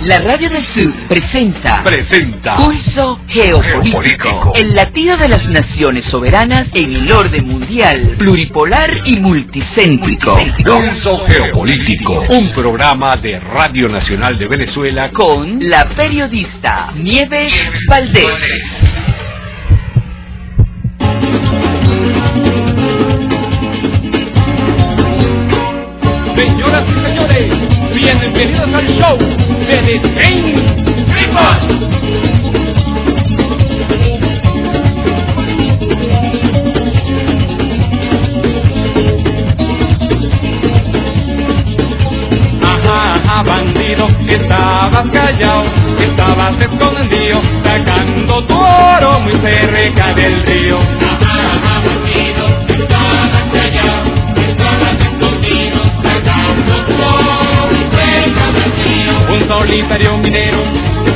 La Radio del Sur presenta Pulso Geopolítico, el latido de las naciones soberanas en el orden mundial, pluripolar y multicéntrico. Pulso Geopolítico, un programa de Radio Nacional de Venezuela con la periodista Nieves Valdés. Señoras y señores, bienvenidos al show de The Saint People. Ajá, bandido, estabas callado, estabas escondido, sacando tu oro muy cerca del río. Ajá, bandido, estabas callado, estabas escondido, sacando tu oro muy cerca del río. Un solitario minero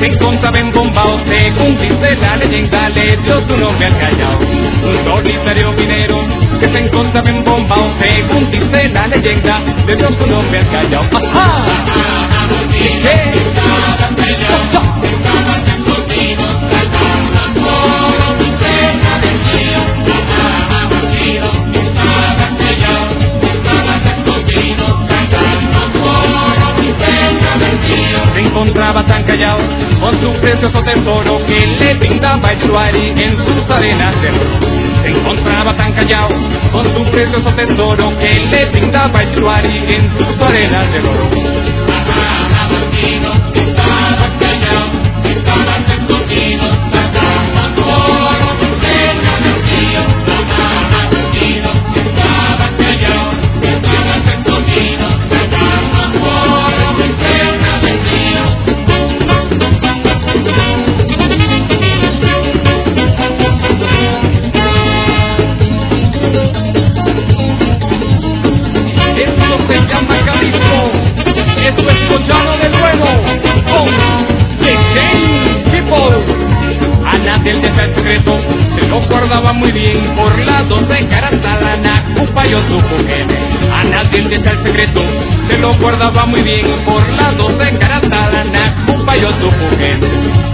se encontraba embombado, según dice la leyenda, le dio su nombre al callao. Un solitario minero que se encontraba embombado, según dice la leyenda, le dio su nombre al callao. ¡Ajá! Estabas callao, estabas escondido, sacando tu oro muy cerca del río. Ajá, bandido, estabas callao, estabas escondido, sacando tu oro muy cerca del río. Se encontraba tan callado con su precioso tesoro que le brindaba el Yuari en sus arenas de oro. Se encontraba tan callado con su precioso tesoro que le brindaba el Yuari en sus arenas de oro. Ajá, bandido, estabas callado, estabas escondido, sacando tu oro muy cerca del río. Ajá, bandido, estabas callado, estabas escondido, sacando tu oro muy cerca del río. Esto se llama Calipso, esto es escuchado de nuevo con The Saint People. Ana del deseo secreto se lo guardaba muy bien por las 12 caras a Nacupayo su mujer. Ana del deseo secreto se lo guardaba muy bien por las 12 caras a Nacupayo su mujer.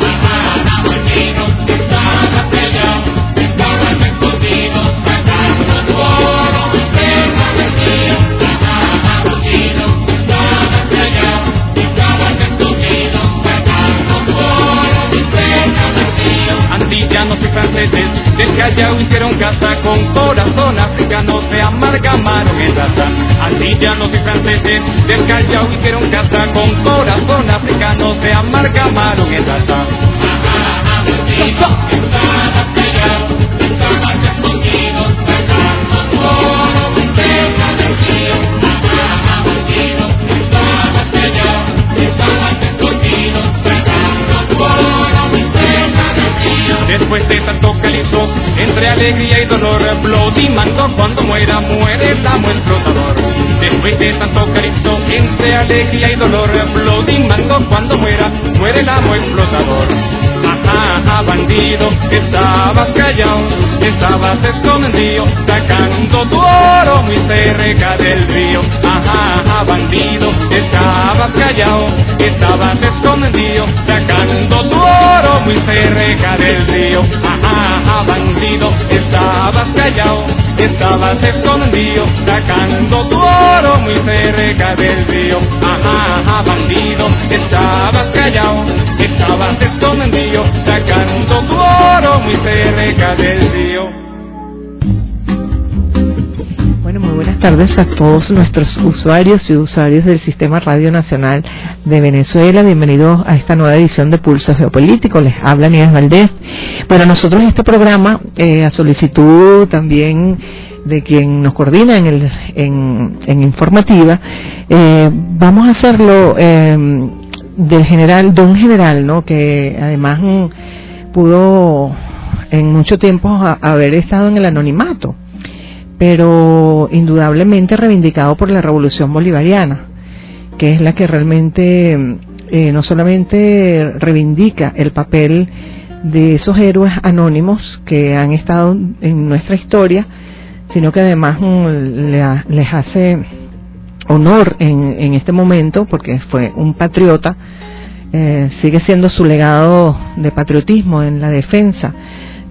Ajá, bandido, estabas callado, estabas escondido, sacando tu oro muy cerca del río. Ajá, bandido, estabas callado, estabas escondido, sacando tu oro muy cerca del río. Antillanos y franceses del Callao hicieron casa, con corazón africano se amalgamaron en raza. Antillanos y franceses del Callao hicieron casa, con corazón africano se amalgamaron en raza. Ajá, bandido, estabas callado, estabas escondido, sacando tu oro muy cerca del río. Ajá, bandido, estabas callado, estabas escondido, sacando tu oro muy cerca del río. Después de tanto calipso, entre alegría y dolor, Bloody mandó cuando muera, muere el amo explotador. Después de tanto calipso, entre alegría y dolor, Bloody mandó cuando muera, muere el amo explotador. Ajá, bandido, estabas callado, estabas escondido, sacando tu oro muy cerca del río. Ajá, bandido, estabas callado, estabas escondido, sacando tu oro muy cerca del río. Ajá, bandido, estabas callado, estabas escondido, sacando tu oro muy cerca del río. Ajá, bandido, estabas callado, estabas escondido, sacando tu oro muy cerca del río. Bueno, muy buenas tardes a todos nuestros usuarios y usuarios del Sistema Radio Nacional de Venezuela. Bienvenidos a esta nueva edición de Pulso Geopolítico. Les habla Nieves Valdés. Bueno, nosotros este programa, a solicitud también de quien nos coordina en Informativa, vamos a hacerlo de un general, ¿no? Que además pudo en mucho tiempo haber estado en el anonimato, pero indudablemente reivindicado por la Revolución Bolivariana, que es la que realmente no solamente reivindica el papel de esos héroes anónimos que han estado en nuestra historia, sino que además les hace honor en este momento, porque fue un patriota sigue siendo su legado de patriotismo en la defensa,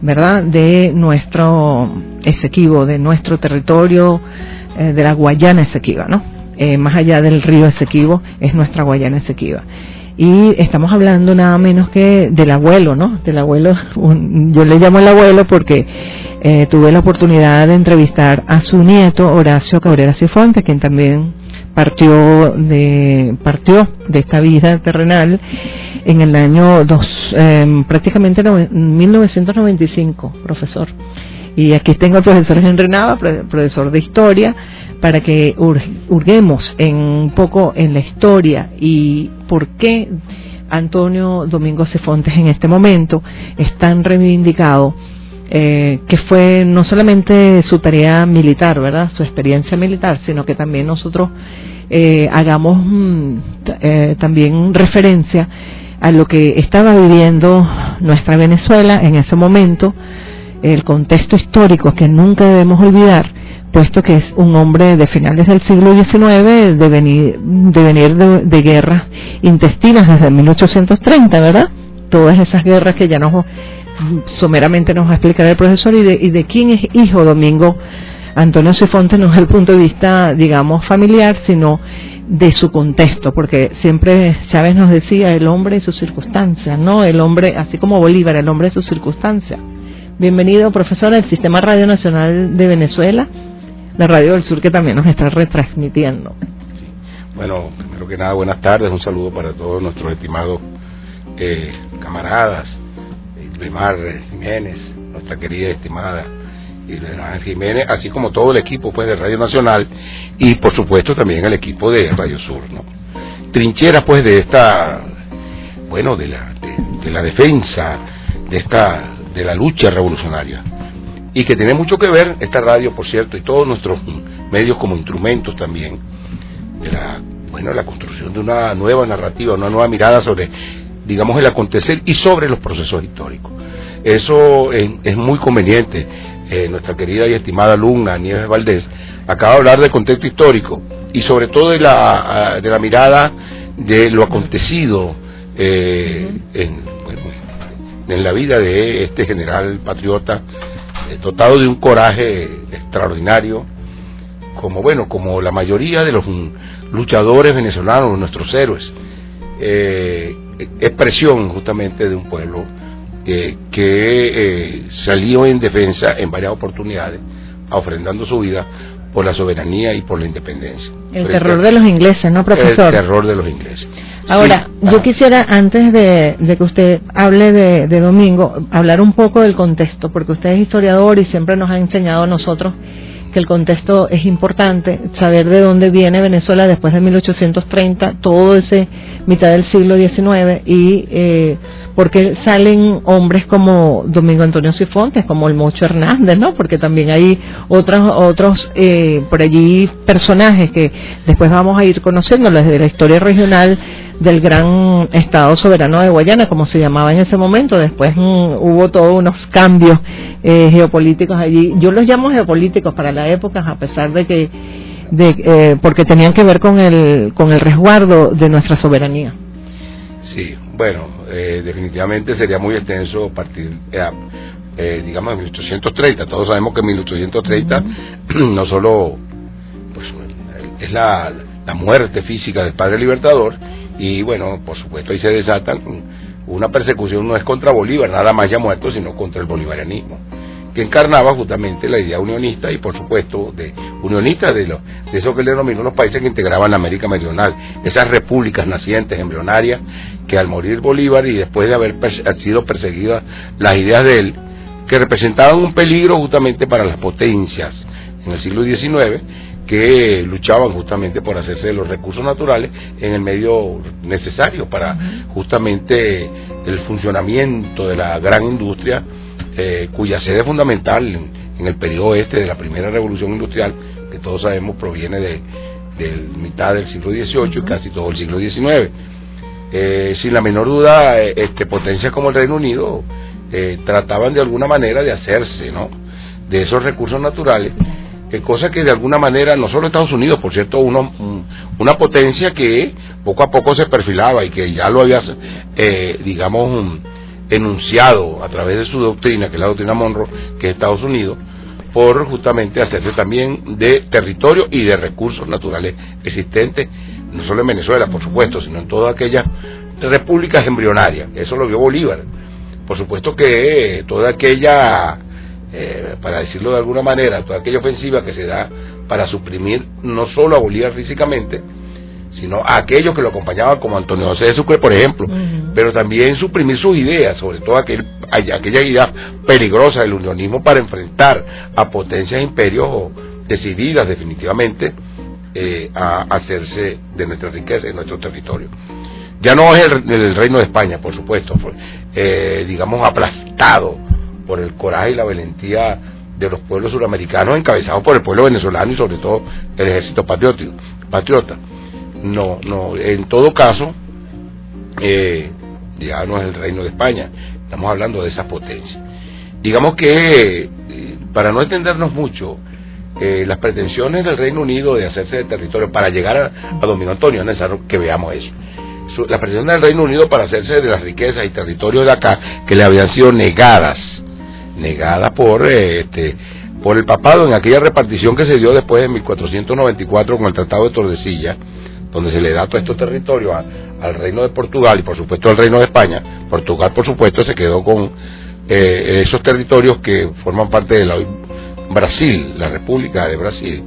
¿verdad?, de nuestro Esequibo, de nuestro territorio, de la Guayana Esequiba, ¿no? Más allá del río Esequibo, es nuestra Guayana Esequiba. Y estamos hablando nada menos que del abuelo, ¿no? Del abuelo, yo le llamo el abuelo porque tuve la oportunidad de entrevistar a su nieto, Horacio Cabrera Cifuentes, quien también partió de esta vida terrenal en el año prácticamente 1995, profesor. Y aquí tengo al profesor Henry Nava, profesor de historia, para que hurguemos un poco en la historia y por qué Antonio Domingo Cifuentes en este momento es tan reivindicado, que fue no solamente su tarea militar, ¿verdad?, su experiencia militar, sino que también nosotros hagamos también referencia a lo que estaba viviendo nuestra Venezuela en ese momento, el contexto histórico que nunca debemos olvidar, puesto que es un hombre de finales del siglo XIX, de venir de guerras intestinas desde 1830, ¿verdad? Todas esas guerras que ya someramente nos va a explicar el profesor, y de quién es hijo Domingo Antonio Cifuentes, no es el punto de vista, digamos, familiar, sino de su contexto, porque siempre Chávez nos decía el hombre y sus circunstancias, ¿no? El hombre, así como Bolívar, el hombre y sus circunstancias. Bienvenido, profesor, al Sistema Radio Nacional de Venezuela, la Radio del Sur, que también nos está retransmitiendo. Sí. Bueno, primero que nada, buenas tardes, un saludo para todos nuestros estimados camaradas, Limar Jiménez, nuestra querida estimada Ángel Jiménez, así como todo el equipo, pues, de Radio Nacional, y por supuesto también el equipo de Radio Sur, ¿no? Trincheras, pues, de esta, bueno, de la defensa, de la lucha revolucionaria, y que tiene mucho que ver esta radio, por cierto, y todos nuestros medios como instrumentos también de la construcción de una nueva narrativa, una nueva mirada sobre, digamos, el acontecer y sobre los procesos históricos. Eso es muy conveniente. Nuestra querida y estimada alumna Nieves Valdés acaba de hablar del contexto histórico y sobre todo de la mirada de lo acontecido en la vida de este general patriota, dotado de un coraje extraordinario, como la mayoría de los luchadores venezolanos, nuestros héroes, expresión justamente de un pueblo que salió en defensa en varias oportunidades, ofrendando su vida por la soberanía y por la independencia. El terror de los ingleses, ¿no, profesor? El terror de los ingleses. Ahora, sí. Yo quisiera, antes de que usted hable de Domingo, hablar un poco del contexto, porque usted es historiador y siempre nos ha enseñado a nosotros que el contexto es importante, saber de dónde viene Venezuela después de 1830, todo ese mitad del siglo XIX, y porque salen hombres como Domingo Antonio Cifuentes, como el Mocho Hernández, ¿no? Porque también hay otros por allí personajes que después vamos a ir conociéndolos de la historia regional del gran Estado Soberano de Guayana, como se llamaba en ese momento. Después hubo todos unos cambios geopolíticos allí. Yo los llamo geopolíticos para la época, a pesar de que porque tenían que ver con el resguardo de nuestra soberanía. Sí, bueno, definitivamente sería muy extenso partir, digamos, de 1830. Todos sabemos que en 1830 no solo pues es la muerte física del padre libertador, y bueno, por supuesto ahí se desatan una persecución, no es contra Bolívar, nada más ya muerto, sino contra el bolivarianismo, que encarnaba justamente la idea unionista, y por supuesto de eso que le denominó los países que integraban la América Meridional, esas repúblicas nacientes, embrionarias, que al morir Bolívar y después de haber sido perseguidas las ideas de él, que representaban un peligro justamente para las potencias en el siglo XIX, que luchaban justamente por hacerse de los recursos naturales en el medio necesario para justamente el funcionamiento de la gran industria, cuya sede fundamental en el periodo de la primera revolución industrial, que todos sabemos proviene de mitad del siglo XVIII y casi todo el siglo XIX. Sin la menor duda, potencias como el Reino Unido trataban de alguna manera de hacerse, ¿no?, de esos recursos naturales, cosa que de alguna manera, no solo Estados Unidos, por cierto, una potencia que poco a poco se perfilaba y que ya lo había, digamos, enunciado a través de su doctrina, que es la doctrina Monroe, que es Estados Unidos, por justamente hacerse también de territorio y de recursos naturales existentes, no solo en Venezuela, por supuesto, sino en todas aquellas repúblicas embrionarias. Eso lo vio Bolívar. Por supuesto que toda aquella, para decirlo de alguna manera, toda aquella ofensiva que se da para suprimir no solo a Bolívar físicamente, sino a aquellos que lo acompañaban, como Antonio José de Sucre, por ejemplo, pero también suprimir sus ideas, sobre todo aquellas ideas peligrosas del unionismo para enfrentar a potencias e imperios decididas definitivamente a hacerse de nuestra riqueza y nuestro territorio. Ya no es el Reino de España, por supuesto, digamos aplastado por el coraje y la valentía de los pueblos suramericanos, encabezados por el pueblo venezolano y sobre todo el ejército patriota. No, en todo caso, ya no es el Reino de España, estamos hablando de esa potencia. Digamos que, para no extendernos mucho, las pretensiones del Reino Unido de hacerse de territorio para llegar a Domingo Antonio, es necesario que veamos eso. Las pretensiones del Reino Unido para hacerse de las riquezas y territorios de acá, que le habían sido negadas por el papado en aquella repartición que se dio después de 1494 con el Tratado de Tordesillas, donde se le da todo estos territorios al Reino de Portugal y por supuesto al Reino de España. Portugal, por supuesto, se quedó con esos territorios que forman parte de la Brasil, la República de Brasil,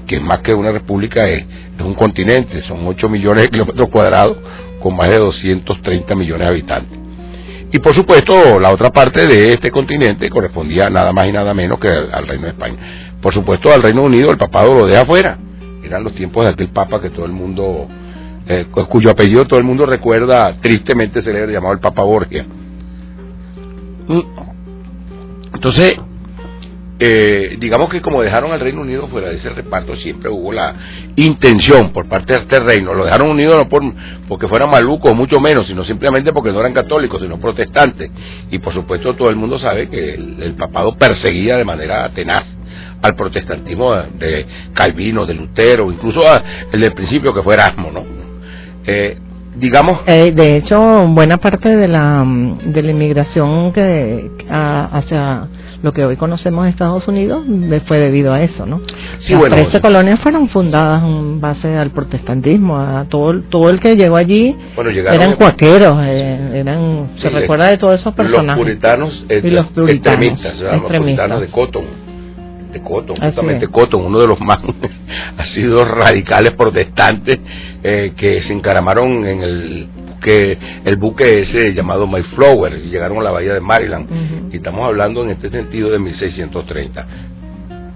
que más que una república es un continente, son 8 millones de kilómetros cuadrados con más de 230 millones de habitantes. Y por supuesto la otra parte de este continente correspondía nada más y nada menos que al Reino de España. Por supuesto al Reino Unido el papado lo deja afuera. Eran los tiempos de aquel papa que todo el mundo, cuyo apellido todo el mundo recuerda tristemente célebre, llamado el Papa Borgia. Entonces, digamos que como dejaron al Reino Unido fuera de ese reparto, siempre hubo la intención por parte de este reino. Lo dejaron unido no porque fueran malucos, mucho menos, sino simplemente porque no eran católicos, sino protestantes. Y por supuesto todo el mundo sabe que el papado perseguía de manera tenaz al protestantismo de Calvino, de Lutero, incluso el del principio que fue Erasmo, ¿no? Digamos, de hecho, buena parte de la inmigración hacia lo que hoy conocemos de Estados Unidos fue debido a eso, ¿no? Sí, las 13 colonias fueron fundadas en base al protestantismo. A todo el que llegó allí eran cuaqueros, se recuerda de todos esos personajes. Los puritanos, y los extremistas, los puritanos de Cotton, justamente Cotton, uno de los más ha sido radicales protestantes que se encaramaron en el buque ese llamado Mayflower y llegaron a la bahía de Maryland. Y estamos hablando en este sentido de 1630.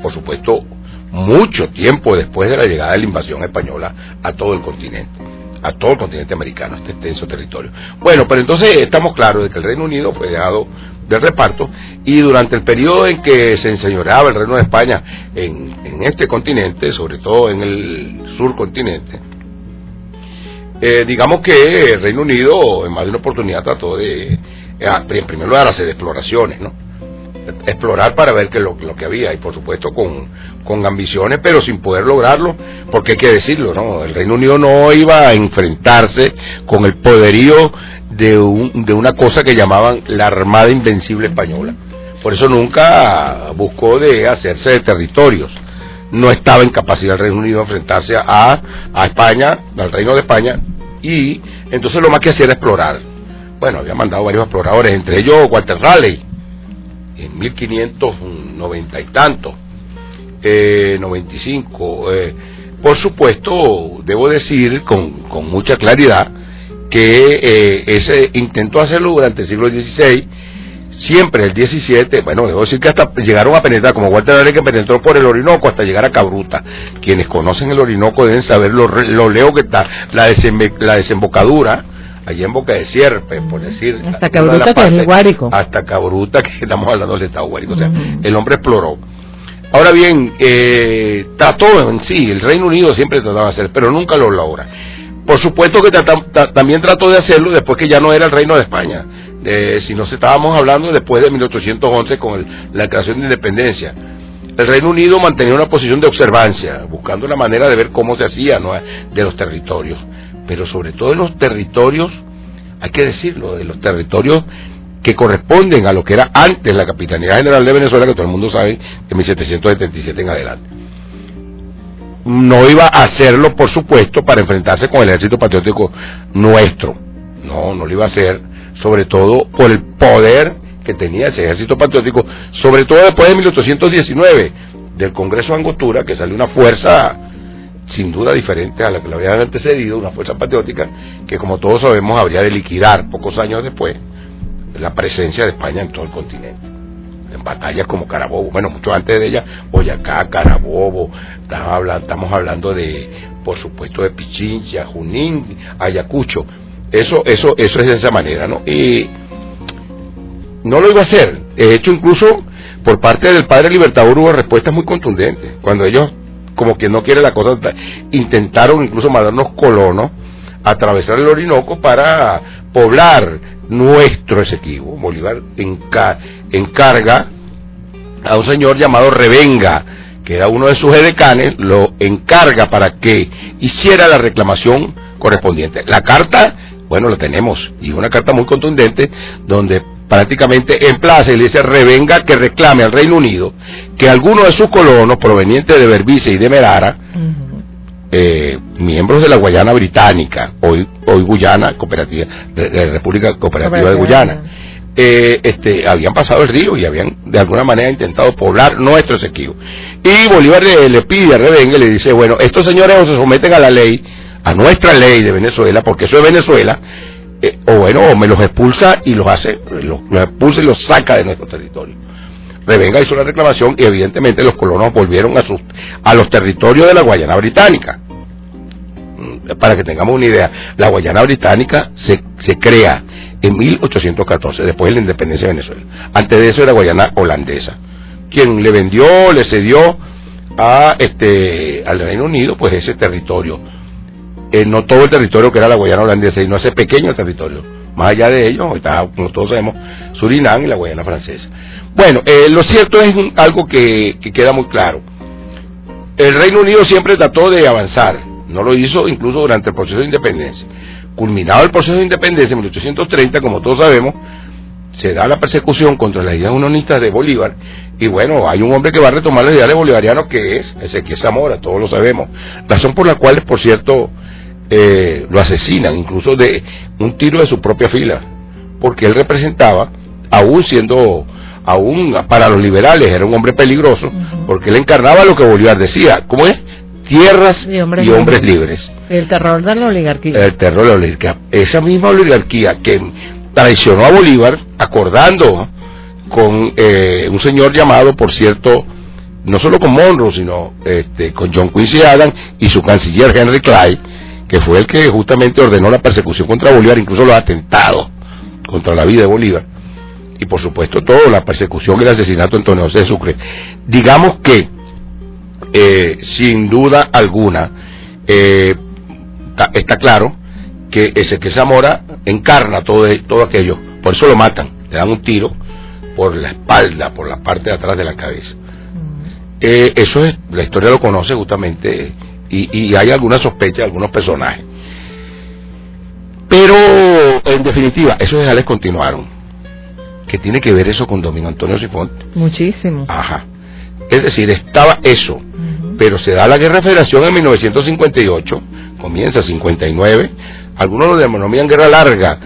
Por supuesto, mucho tiempo después de la llegada de la invasión española a todo el continente americano, este extenso territorio. Bueno, pero entonces estamos claros de que el Reino Unido fue dejado del reparto, y durante el periodo en que se enseñoreaba el Reino de España en este continente, sobre todo en el surcontinente, digamos que el Reino Unido en más de una oportunidad trató de, en primer lugar, hacer exploraciones, ¿no? Explorar para ver qué es lo que había, y por supuesto con ambiciones, pero sin poder lograrlo, porque hay que decirlo, ¿no? El Reino Unido no iba a enfrentarse con el poderío de una cosa que llamaban la Armada Invencible Española. Por eso nunca buscó de hacerse de territorios. No estaba en capacidad el Reino Unido de enfrentarse a España, al Reino de España, y entonces lo más que hacía era explorar. Bueno, había mandado varios exploradores, entre ellos Walter Raleigh, en 1590 y tanto, 95. Por supuesto, debo decir con mucha claridad que ese intentó hacerlo durante el siglo XVI, siempre el XVII, bueno, debo decir que hasta llegaron a penetrar, como Walter Raleigh, que penetró por el Orinoco hasta llegar a Cabruta. Quienes conocen el Orinoco deben saber lo lejos que está la desembocadura, allí en Boca de Sierpe, por decir, hasta Cabruta, que es el Guárico, hasta Cabruta, que estamos hablando del estado Guárico. O sea, el hombre exploró. Ahora bien, trató en sí, el Reino Unido siempre trataba de hacer, pero nunca lo logra. Por supuesto que también trató de hacerlo después que ya no era el Reino de España, si nos estábamos hablando después de 1811 con la declaración de independencia. el Reino Unido mantenía una posición de observancia, buscando la manera de ver cómo se hacía, ¿no?, de los territorios, pero sobre todo de los territorios, hay que decirlo, de los territorios que corresponden a lo que era antes la Capitanía General de Venezuela, que todo el mundo sabe, de 1777 en adelante. No iba a hacerlo, por supuesto, para enfrentarse con el ejército patriótico nuestro, no lo iba a hacer, sobre todo por el poder que tenía ese ejército patriótico, sobre todo después de 1819, del Congreso de Angostura, que salió una fuerza sin duda diferente a la que le habían antecedido, una fuerza patriótica que, como todos sabemos, habría de liquidar pocos años después la presencia de España en todo el continente, en batallas como Carabobo, bueno, mucho antes de ella, Boyacá, Carabobo, estamos hablando de, por supuesto, de Pichincha, Junín, Ayacucho, eso es de esa manera, ¿no? Y no lo iba a hacer. De hecho, incluso por parte del padre Libertador hubo respuestas muy contundentes. Cuando ellos, como que no quieren la cosa, intentaron incluso mandarnos colonos a atravesar el Orinoco para poblar nuestro Esequibo. Bolívar encarga a un señor llamado Revenga, que era uno de sus edecanes, lo encarga para que hiciera la reclamación correspondiente. La carta, bueno, la tenemos, y una carta muy contundente, donde prácticamente emplaza y le dice Revenga que reclame al Reino Unido que algunos de sus colonos provenientes de Berbice y de Merara, miembros de la Guayana Británica, hoy Guyana Cooperativa, de República Cooperativa de Guyana, habían pasado el río y habían de alguna manera intentado poblar nuestro Esequibo. Y Bolívar le pide a Revenga y le dice, bueno, estos señores o se someten a la ley, a nuestra ley de Venezuela, porque eso es Venezuela, o me los expulsa y los expulsa y los saca de nuestro territorio. Revenga hizo la reclamación y evidentemente los colonos volvieron a los territorios de la Guayana Británica. Para que tengamos una idea, la Guayana Británica se crea en 1814, después de la independencia de Venezuela. Antes de eso era Guayana holandesa, quien le cedió al Reino Unido pues ese territorio, no todo el territorio que era la Guayana holandesa, sino ese pequeño territorio. Más allá de ello está, como todos sabemos, Surinam y la Guayana francesa. Bueno, lo cierto es algo que queda muy claro. El Reino Unido siempre trató de avanzar, no lo hizo incluso durante el proceso de independencia. Culminado el proceso de independencia en 1830, como todos sabemos, se da la persecución contra las ideas unionistas de Bolívar, y bueno, hay un hombre que va a retomar las ideas bolivarianas, que es Ezequiel Zamora, todos lo sabemos, razón por la cual, por cierto, lo asesinan, incluso de un tiro de su propia fila, porque él representaba, aún para los liberales, era un hombre peligroso, porque él encarnaba lo que Bolívar decía, ¿cómo es? Tierras y hombres libres. El terror de la oligarquía. El terror de la oligarquía. Esa misma oligarquía que traicionó a Bolívar, acordando con un señor llamado, por cierto, no solo con Monroe, sino con John Quincy Adams y su canciller Henry Clay, que fue el que justamente ordenó la persecución contra Bolívar, incluso los atentados contra la vida de Bolívar, y por supuesto todo, la persecución y el asesinato de Antonio José de Sucre. Digamos que sin duda alguna está claro que Ezequiel Zamora encarna todo aquello, por eso lo matan, le dan un tiro por la espalda, por la parte de atrás de la cabeza. Eso es, la historia lo conoce justamente, y hay alguna sospecha de algunos personajes, pero en definitiva esos ideales continuaron. ¿Qué tiene que ver eso con Domingo Antonio Sifonte? Muchísimo. Ajá. Es decir, estaba eso, pero se da la Guerra de Federación en 1958, comienza 59, algunos lo denominan guerra larga,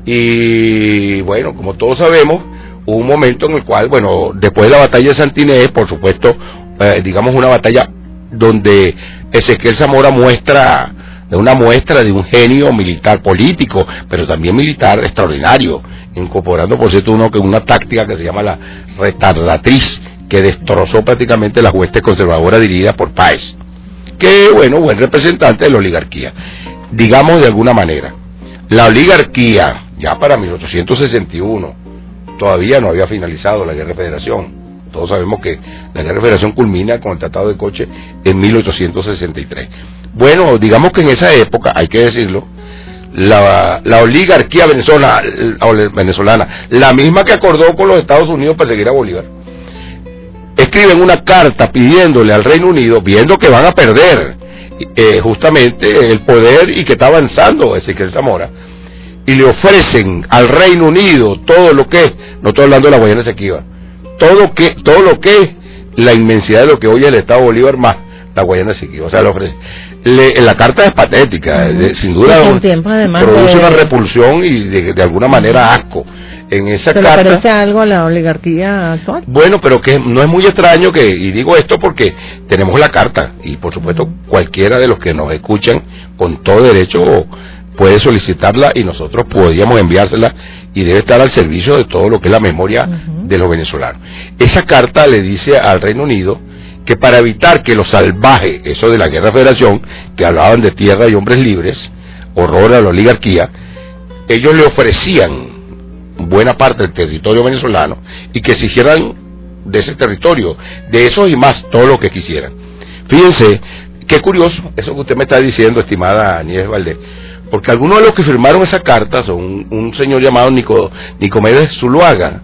y bueno, como todos sabemos, hubo un momento en el cual, bueno, después de la batalla de Santinés, por supuesto, digamos una batalla donde Ezequiel Zamora muestra de un genio militar político, pero también militar extraordinario, incorporando por cierto una táctica que se llama la retardatriz, que destrozó prácticamente las huestes conservadoras dirigidas por Páez, que bueno, buen representante de la oligarquía, digamos de alguna manera. La oligarquía, ya para 1861, todavía no había finalizado la Guerra de Federación. Todos sabemos que la Guerra de Federación culmina con el Tratado de Coche en 1863. Bueno, digamos que en esa época, hay que decirlo, la oligarquía venezolana, la misma que acordó con los Estados Unidos perseguir a Bolívar, escriben una carta pidiéndole al Reino Unido, viendo que van a perder justamente el poder y que está avanzando Ezequiel Zamora, y le ofrecen al Reino Unido todo lo que es, no estoy hablando de la Guayana Esequiba, todo lo que es la inmensidad de lo que hoy es el Estado Bolívar más la Guayana Esequiba, o sea, le ofrece. La carta es patética, sin duda produce una repulsión y de alguna manera asco. En esa carta, ¿le parece algo a la oligarquía actual? Bueno, pero que no es muy extraño y digo esto porque tenemos la carta, y por supuesto cualquiera de los que nos escuchan con todo derecho puede solicitarla, y nosotros podríamos enviársela, y debe estar al servicio de todo lo que es la memoria de los venezolanos. Esa carta le dice al Reino Unido que para evitar que los salvajes, eso de la Guerra de Federación, que hablaban de tierra y hombres libres, horror a la oligarquía, ellos le ofrecían buena parte del territorio venezolano, y que se hicieran de ese territorio, de esos y más, todo lo que quisieran. Fíjense, qué curioso, eso que usted me está diciendo, estimada Nieves Valdés, porque algunos de los que firmaron esa carta son un señor llamado Nicomedes Zuluaga,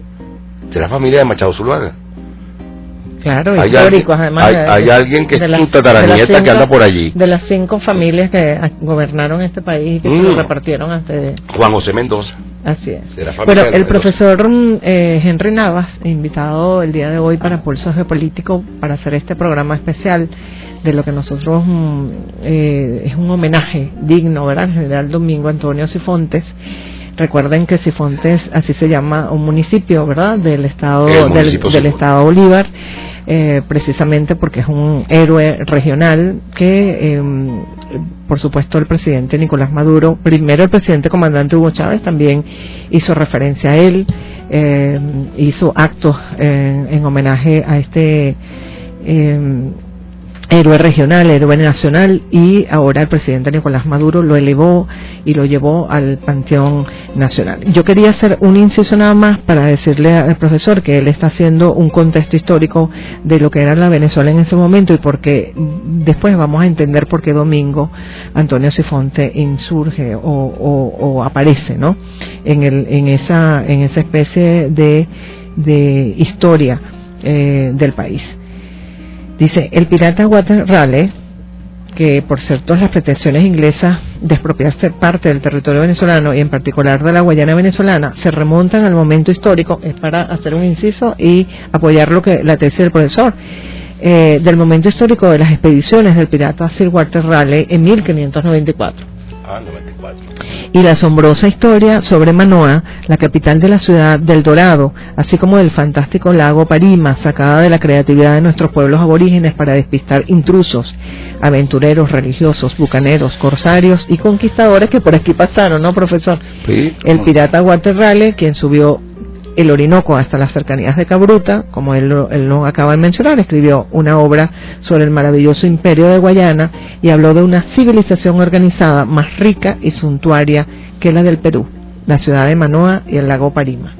de la familia de Machado Zuluaga. Claro, histórico, además. Hay alguien que es su tataranieta que anda por allí. De las 5 familias que gobernaron este país y que se lo repartieron ante Juan José Mendoza. Así es. Pero el profesor Henry Navas, invitado el día de hoy para Pulso Geopolítico para hacer este programa especial de lo que nosotros es un homenaje digno, ¿verdad? Al general Domingo Antonio Cifuentes. Recuerden que Cifuentes, así se llama un municipio, ¿verdad? Del estado estado Bolívar, precisamente porque es un héroe regional que, por supuesto, el presidente Nicolás Maduro, primero el presidente comandante Hugo Chávez, también hizo referencia a él, hizo actos en homenaje a este héroe regional, héroe nacional, y ahora el presidente Nicolás Maduro lo elevó y lo llevó al Panteón Nacional. Yo quería hacer un inciso nada más para decirle al profesor que él está haciendo un contexto histórico de lo que era la Venezuela en ese momento, y porque después vamos a entender por qué Domingo Antonio Cifuentes insurge o aparece, ¿no? en esa especie de historia del país. Dice, el pirata Walter Raleigh, que por cierto las pretensiones inglesas de expropiarse parte del territorio venezolano y en particular de la Guayana venezolana se remontan al momento histórico, es para hacer un inciso y apoyar la tesis del profesor, del momento histórico de las expediciones del pirata Sir Walter Raleigh en 1594. 94. Y la asombrosa historia sobre Manoa, la capital de la ciudad del Dorado, así como del fantástico lago Parima, sacada de la creatividad de nuestros pueblos aborígenes para despistar intrusos, aventureros, religiosos, bucaneros, corsarios y conquistadores que por aquí pasaron, ¿no, profesor? Sí. El pirata Walter Raleigh, quien subió el Orinoco hasta las cercanías de Cabruta, como él lo acaba de mencionar, escribió una obra sobre el maravilloso imperio de Guayana y habló de una civilización organizada más rica y suntuaria que la del Perú, la ciudad de Manoa y el lago Parima.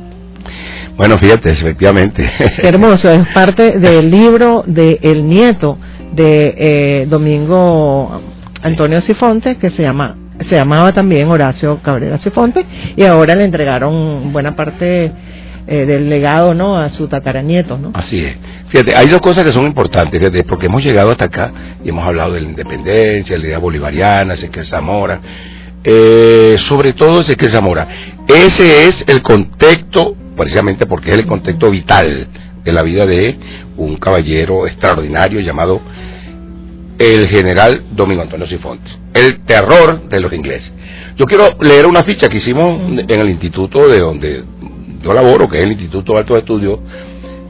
Bueno, fíjate, efectivamente. Qué hermoso, es parte del libro del nieto de Domingo Antonio Cifuentes, que se llamaba también Horacio Cabrera Cifuentes, y ahora le entregaron buena parte del legado, ¿no?, a su tataranieto, ¿no? Así es. Fíjate, hay dos cosas que son importantes, fíjate, porque hemos llegado hasta acá y hemos hablado de la independencia, la idea bolivariana, Ezequiel Zamora, sobre todo Ezequiel Zamora. Ese es el contexto, precisamente porque es el contexto vital de la vida de un caballero extraordinario llamado el general Domingo Antonio Cifuentes, el terror de los ingleses. Yo quiero leer una ficha que hicimos en el instituto de donde yo laboro, que es el Instituto de Altos Estudios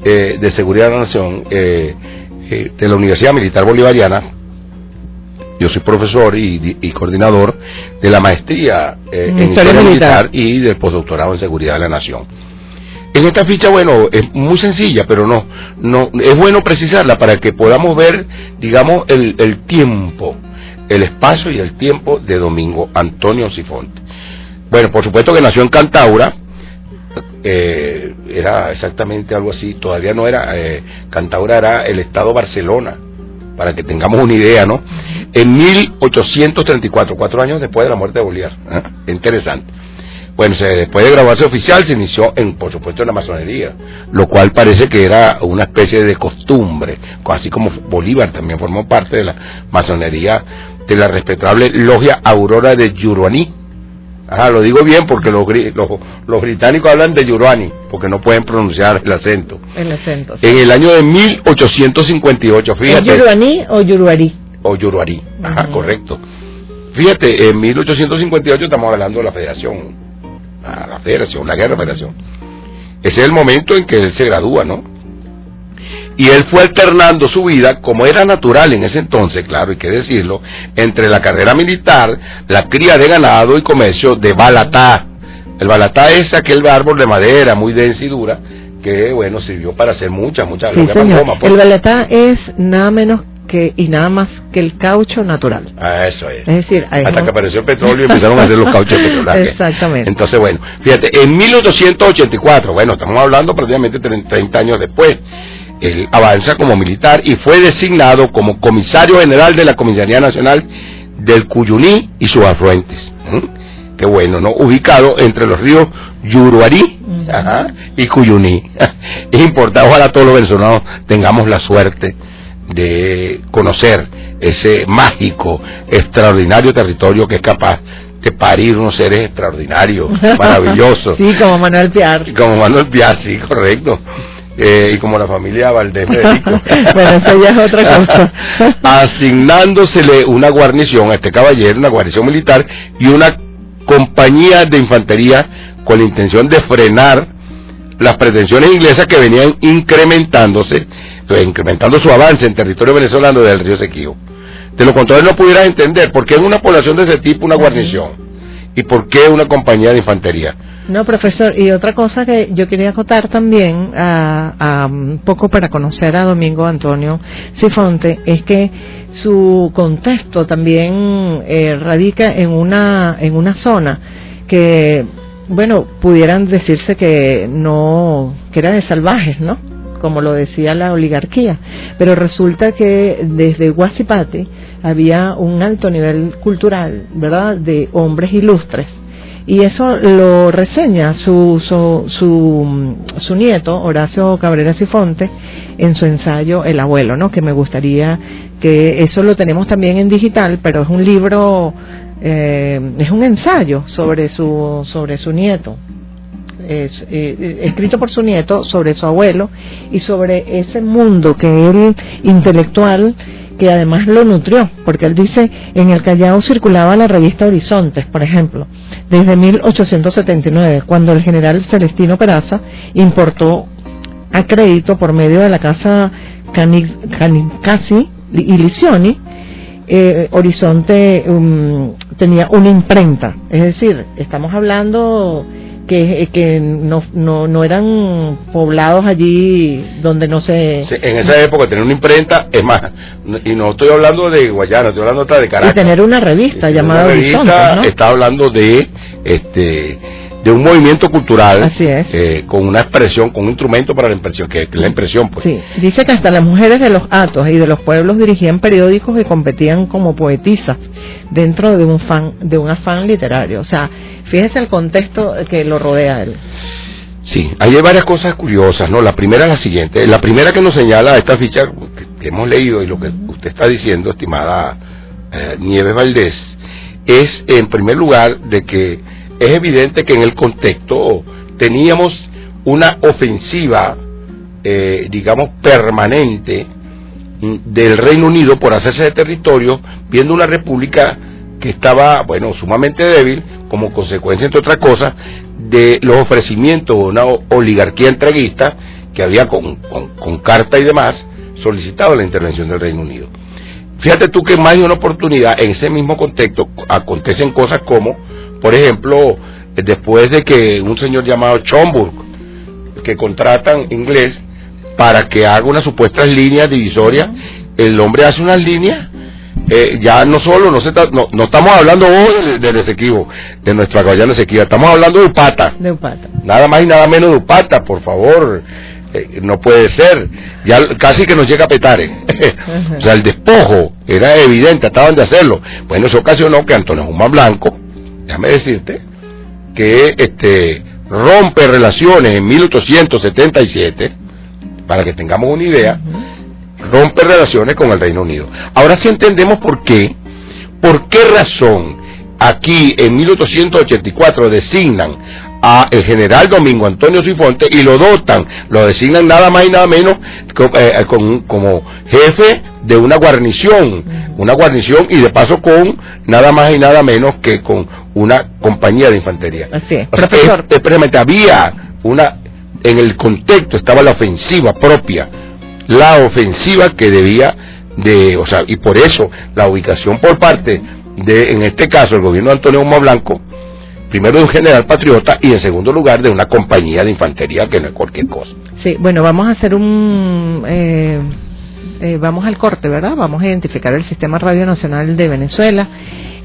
de Seguridad de la Nación, de la Universidad Militar Bolivariana. Yo soy profesor y coordinador de la maestría en Historia Militar y del postdoctorado en Seguridad de la Nación. En esta ficha, bueno, es muy sencilla, pero no es bueno precisarla para que podamos ver, digamos, el tiempo, el espacio y el tiempo de Domingo Antonio Cifuentes. Bueno, por supuesto que nació en Cantaura, era exactamente algo así, todavía no era, Cantaura era el estado Barcelona, para que tengamos una idea, ¿no? En 1834, 4 años después de la muerte de Bolívar, interesante. Bueno, después de graduarse oficial se inició, por supuesto, en la masonería, lo cual parece que era una especie de costumbre, así como Bolívar también formó parte de la masonería de la respetable logia Aurora de Yuruaní. Ajá, lo digo bien porque los británicos hablan de Yuruaní, porque no pueden pronunciar el acento. El acento. Sí. En el año de 1858, fíjate. ¿Es Yuruaní o Yuruarí? O Yuruarí, ajá, correcto. Fíjate, en 1858 estamos hablando de la Federación. La Guerra de Federación. Ese es el momento en que él se gradúa, ¿no? Y él fue alternando su vida, como era natural en ese entonces, claro, hay que decirlo, entre la carrera militar, la cría de ganado y comercio de balatá. El balatá es aquel árbol de madera muy densa y dura que, bueno, sirvió para hacer muchas. Sí, señor. El balatá es nada menos y nada más que el caucho natural. Eso es. Es decir, hasta que apareció el petróleo y empezaron a hacer los cauchos petrolares. Exactamente. Entonces, bueno, fíjate, en 1884, bueno, estamos hablando prácticamente 30 años después, él avanza como militar y fue designado como comisario general de la Comisaría Nacional del Cuyuní y sus afluentes. Qué bueno, ¿no? Ubicado entre los ríos Yuruarí y Cuyuní. Es importante, ojalá todos los venezolanos tengamos la suerte de conocer ese mágico, extraordinario territorio que es capaz de parir unos seres extraordinarios, maravillosos. Sí, como Manuel Piar. Sí, correcto. Y como la familia Valdés Federico. Bueno, eso ya es otra cosa. Asignándosele una guarnición a este caballero, una guarnición militar y una compañía de infantería con la intención de frenar las pretensiones inglesas que venían incrementando su avance en territorio venezolano del río Sequío. De lo contrario no pudieras entender por qué en una población de ese tipo una guarnición y por qué una compañía de infantería. No, profesor, y otra cosa que yo quería acotar también, un poco para conocer a Domingo Antonio Sifonte, es que su contexto también radica en una zona que, bueno, pudieran decirse que era de salvajes, ¿no? Como lo decía la oligarquía, pero resulta que desde Huachipato había un alto nivel cultural, ¿verdad?, de hombres ilustres, y eso lo reseña su nieto, Horacio Cabrera Sifonte, en su ensayo El Abuelo, ¿no?, que me gustaría que eso lo tenemos también en digital, pero es un libro, es un ensayo sobre su nieto. Escrito por su nieto sobre su abuelo y sobre ese mundo que él intelectual, que además lo nutrió, porque él dice: en el Callao circulaba la revista Horizontes, por ejemplo, desde 1879, cuando el general Celestino Peraza importó a crédito por medio de la casa Canincasi y Licioni. Horizonte tenía una imprenta, es decir, estamos hablando que no eran poblados allí donde no se... Sí, en esa época tener una imprenta, es más, y no estoy hablando de Guayana, estoy hablando otra de Caracas. Y tener una revista llamada Horizonte, ¿no? Está hablando de un movimiento cultural. Así es. Con una expresión, con un instrumento para la impresión, que es la impresión, pues. Sí, dice que hasta las mujeres de los hatos y de los pueblos dirigían periódicos que competían como poetisas dentro de un afán literario. O sea, fíjese el contexto que lo rodea a él. Sí, ahí hay varias cosas curiosas, ¿no? La primera es la siguiente. La primera que nos señala esta ficha que hemos leído y lo que usted está diciendo, estimada Nieves Valdés, es en primer lugar de que es evidente que en el contexto teníamos una ofensiva, digamos, permanente del Reino Unido por hacerse de territorio, viendo una república que estaba, bueno, sumamente débil, como consecuencia, entre otras cosas, de los ofrecimientos de una oligarquía entreguista que había con carta y demás solicitado la intervención del Reino Unido. Fíjate tú que más de una oportunidad en ese mismo contexto acontecen cosas como, por ejemplo, después de que un señor llamado Schomburg, que contratan inglés para que haga unas supuestas líneas divisorias, el hombre hace unas líneas, ya no estamos hablando del Esequibo, de nuestra Guayana Esequiba, estamos hablando de Upata. Nada más y nada menos de Upata, por favor. No puede ser, ya casi que nos llega a Petare. O sea, el despojo era evidente, trataban de hacerlo. Bueno, eso ocasionó que Antonio Guzmán Blanco, déjame decirte, que rompe relaciones en 1877, para que tengamos una idea, rompe relaciones con el Reino Unido. Ahora sí entendemos por qué razón aquí en 1884 designan a el general Domingo Antonio Sifonte y lo designan nada más y nada menos como jefe de una guarnición y de paso con nada más y nada menos que con una compañía de infantería. Así es, profesor. Había en el contexto estaba la ofensiva propia, la ofensiva que debía y por eso la ubicación por parte de, en este caso, el gobierno de Antonio Guzmán Blanco, primero de un general patriota y en segundo lugar de una compañía de infantería, que no es cualquier cosa. Sí, bueno, vamos a hacer vamos al corte, ¿verdad? Vamos a identificar el Sistema Radio Nacional de Venezuela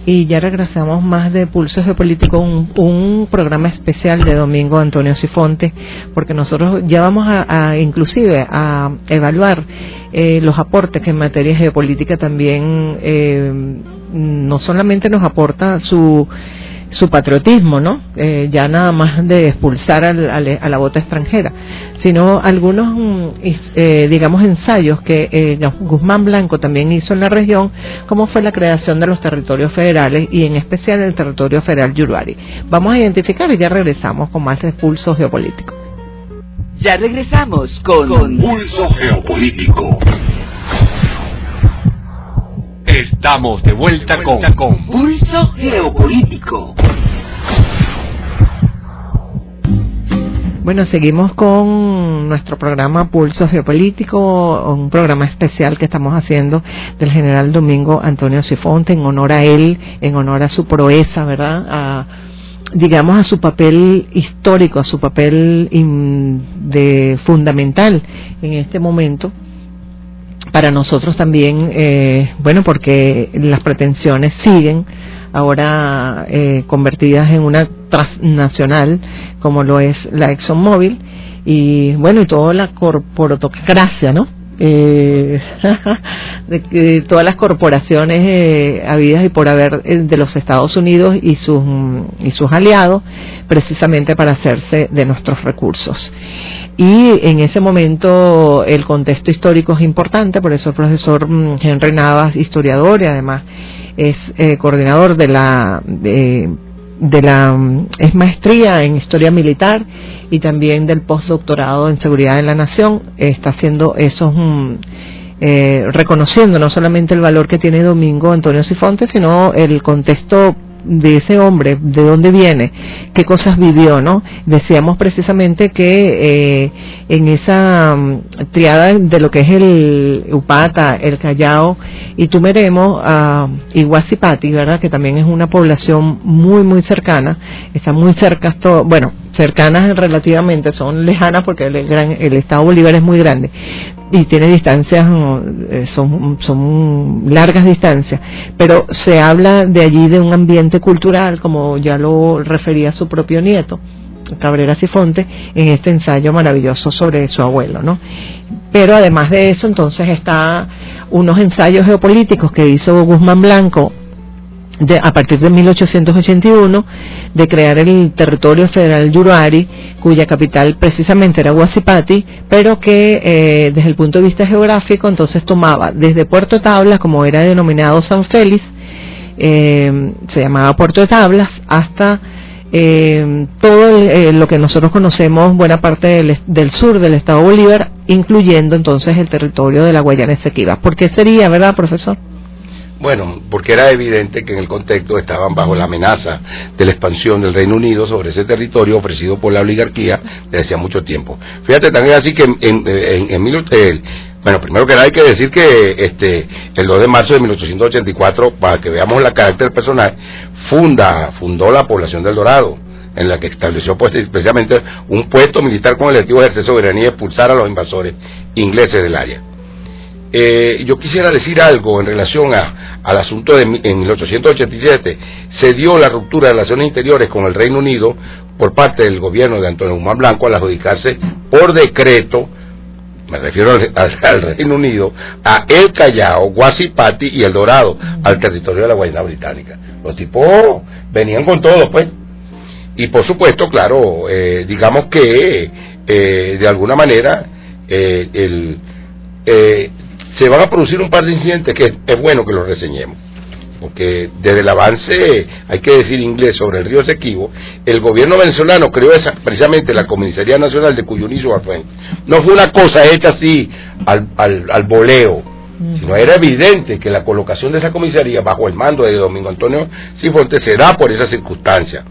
y ya regresamos más de Pulso Geopolítico, un programa especial de Domingo Antonio Sifonte, porque nosotros ya vamos inclusive a evaluar los aportes que en materia geopolítica también no solamente nos aporta su patriotismo, ¿no? Ya nada más de expulsar a la bota extranjera, sino algunos, digamos, ensayos que Guzmán Blanco también hizo en la región, como fue la creación de los territorios federales y en especial el territorio federal Yurari. Vamos a identificar y ya regresamos con más de Pulso Geopolítico. Ya regresamos con Pulso Geopolítico. Estamos de vuelta con Pulso Geopolítico. Bueno, seguimos con nuestro programa Pulso Geopolítico, un programa especial que estamos haciendo del general Domingo Antonio Sifonte en honor a él, en honor a su proeza, ¿verdad? Digamos a su papel histórico, a su papel fundamental en este momento. Para nosotros también, porque las pretensiones siguen ahora convertidas en una transnacional, como lo es la ExxonMobil, y toda la corporatocracia, ¿no? Todas las corporaciones habidas y por haber de los Estados Unidos y sus aliados, precisamente para hacerse de nuestros recursos. Y en ese momento el contexto histórico es importante, por eso el profesor Henry Navas, historiador y además es coordinador es maestría en historia militar y también del postdoctorado en seguridad de la nación. Está haciendo esos reconociendo no solamente el valor que tiene Domingo Antonio Sifonte, sino el contexto de ese hombre, de dónde viene, qué cosas vivió, ¿no? Decíamos precisamente que en esa triada de lo que es el Upata, el Callao y Tumeremo y Guasipati, ¿verdad? Que también es una población muy cercana, está muy cerca, cercanas relativamente, son lejanas porque el estado Bolívar es muy grande y tiene distancias, son largas distancias, pero se habla de allí de un ambiente cultural, como ya lo refería su propio nieto, Cabrera Sifonte, en este ensayo maravilloso sobre su abuelo, ¿no? Pero además de eso, entonces está unos ensayos geopolíticos que hizo Guzmán Blanco a partir de 1881, de crear el territorio federal Yurari, cuya capital precisamente era Guasipati, pero que desde el punto de vista geográfico entonces tomaba desde Puerto Tablas, como era denominado San Félix, se llamaba Puerto de Tablas, hasta todo lo que nosotros conocemos, buena parte del sur del estado Bolívar, incluyendo entonces el territorio de la Guayana Esequiba. ¿Por qué sería, verdad, profesor? Bueno, porque era evidente que en el contexto estaban bajo la amenaza de la expansión del Reino Unido sobre ese territorio ofrecido por la oligarquía desde hacía mucho tiempo. Fíjate, también así que primero que nada hay que decir que el 2 de marzo de 1884, para que veamos el carácter personal, fundó la población del Dorado, en la que estableció pues precisamente un puesto militar con el objetivo de ejercer soberanía y expulsar a los invasores ingleses del área. Yo quisiera decir algo en relación al asunto en 1887. Se dio la ruptura de relaciones interiores con el Reino Unido por parte del gobierno de Antonio Guzmán Blanco al adjudicarse por decreto, me refiero al Reino Unido, a El Callao, Guasipati y El Dorado, al territorio de la Guayana Británica. Los tipos venían con todo, pues. Y por supuesto, claro, digamos que de alguna manera se van a producir un par de incidentes que es bueno que los reseñemos, porque desde el avance, hay que decir inglés, sobre el río Esequibo, el gobierno venezolano creó precisamente la Comisaría Nacional de Cuyuní y Suafuente. No fue una cosa hecha así al voleo, sino era evidente que la colocación de esa comisaría bajo el mando de Domingo Antonio Sifonte se da por esa circunstancia,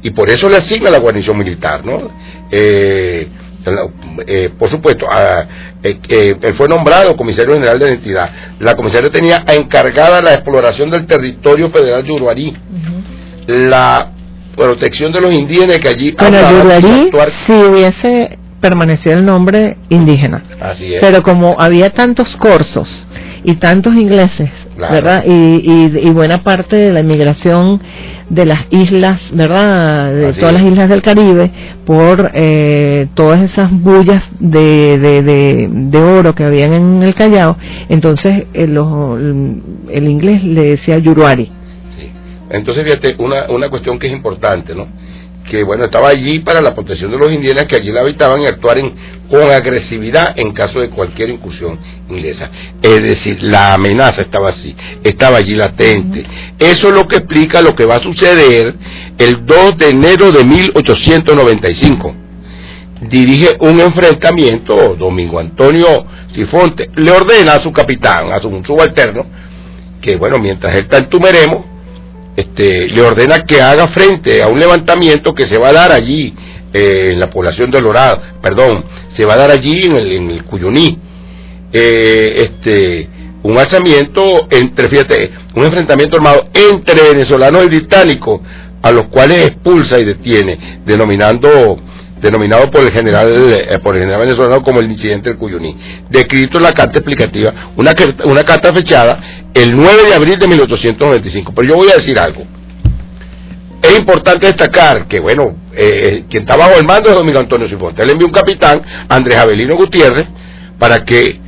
y por eso le asigna la guarnición militar, ¿no? Por supuesto, él fue nombrado comisario general de la entidad. La comisaría tenía encargada la exploración del territorio federal de Uruarí, la protección de los indígenas que allí... Bueno, Uruarí, si hubiese permanecido el nombre indígena. Así es. Pero como había tantos corsos y tantos ingleses, claro, ¿verdad? Y buena parte de la inmigración de las islas, ¿verdad? De todas las islas del Caribe, por todas esas bullas de oro que habían en el Callao, entonces el inglés le decía Yuruari. Sí. Entonces, fíjate, una cuestión que es importante, ¿no? Que bueno, estaba allí para la protección de los indígenas que allí la habitaban y actuar con agresividad en caso de cualquier incursión inglesa. Es decir, la amenaza estaba allí latente. Eso es lo que explica lo que va a suceder el 2 de enero de 1895. Dirige un enfrentamiento Domingo Antonio Sifonte, le ordena a su capitán, a su subalterno, que bueno, mientras él está en Tumeremo, le ordena que haga frente a un levantamiento que se va a dar allí en la población de Lorado, se va a dar allí en el Cuyuní, un alzamiento un enfrentamiento armado entre venezolanos y británicos, a los cuales expulsa y detiene, denominado por el general venezolano como el incidente del Cuyuní, descrito en la carta explicativa, una carta fechada el 9 de abril de 1895. Pero yo voy a decir algo. Es importante destacar que, bueno, quien está bajo el mando es Domingo Antonio Sifonte. Él envió un capitán, Andrés Avelino Gutiérrez, para que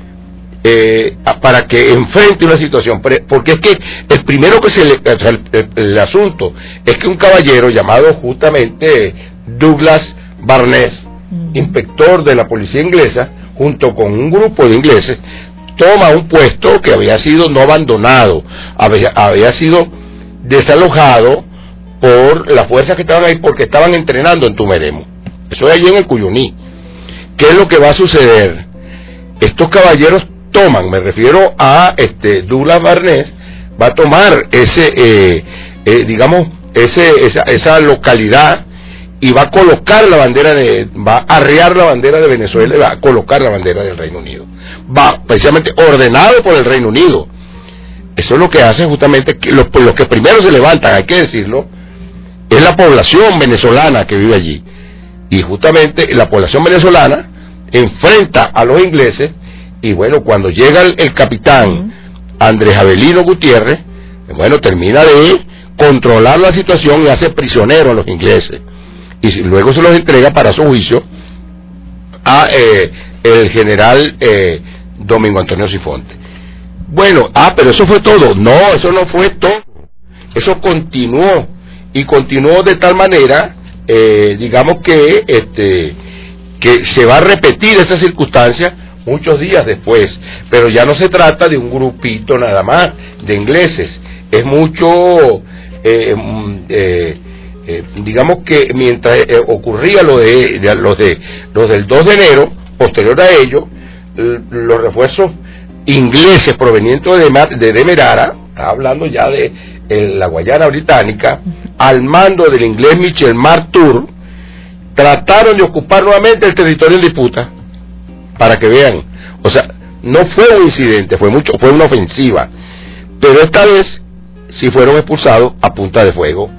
enfrente una situación, porque es que el primero que el asunto es que un caballero llamado justamente Douglas Barnes, inspector de la policía inglesa, junto con un grupo de ingleses, toma un puesto que había sido no abandonado, había sido desalojado por las fuerzas que estaban ahí porque estaban entrenando en Tumeremo. Eso es allí en el Cuyuní. ¿Qué es lo que va a suceder? Estos caballeros toman, me refiero a Douglas Barnes, va a tomar esa localidad y va a colocar va a arriar la bandera de Venezuela y va a colocar la bandera del Reino Unido. Va precisamente ordenado por el Reino Unido. Eso es lo que hace justamente que los que primero se levantan, hay que decirlo, es la población venezolana que vive allí. Y justamente la población venezolana enfrenta a los ingleses, y bueno, cuando llega el capitán Andrés Avelino Gutiérrez, bueno, termina de controlar la situación y hace prisioneros a los ingleses. Y luego se los entrega para su juicio a el general Domingo Antonio Sifonte. Bueno, pero eso fue todo. No, eso no fue todo. Eso continuó, y continuó de tal manera, digamos que se va a repetir esa circunstancia muchos días después, pero ya no se trata de un grupito nada más de ingleses, es mucho... digamos que mientras ocurría lo del 2 de enero, posterior a ello, los refuerzos ingleses provenientes de Demerara, está hablando ya de la Guayana británica, al mando del inglés Michel Martour, trataron de ocupar nuevamente el territorio en disputa, para que vean. O sea, no fue un incidente, fue una ofensiva, pero esta vez sí fueron expulsados a punta de fuego